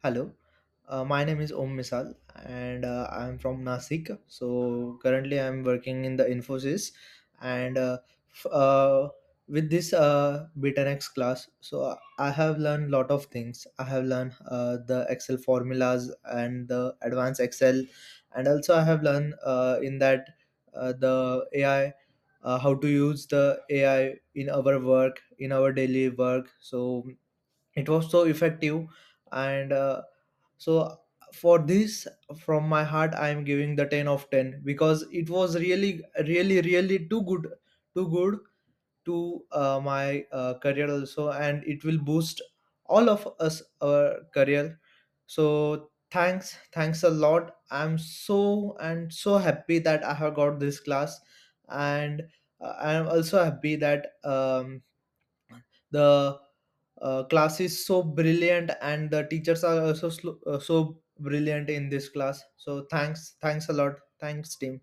Hello, my name is Om Misal and I'm from Nasik. So currently I'm working in the Infosys and f- uh, with this Be10x class. So I have learned lot of things. I have learned the Excel formulas and the advanced Excel, and also I have learned in that the AI. How to use the AI in our work, in our daily work. So it was so effective, and so for this, from my heart I am giving the 10 of 10, because it was really too good, too good to my career also, and it will boost all of us our career. So thanks a lot. I'm so happy that I have got this class, and I'm also happy that the class is so brilliant, and the teachers are also so brilliant in this class. So thanks a lot. Thanks, team.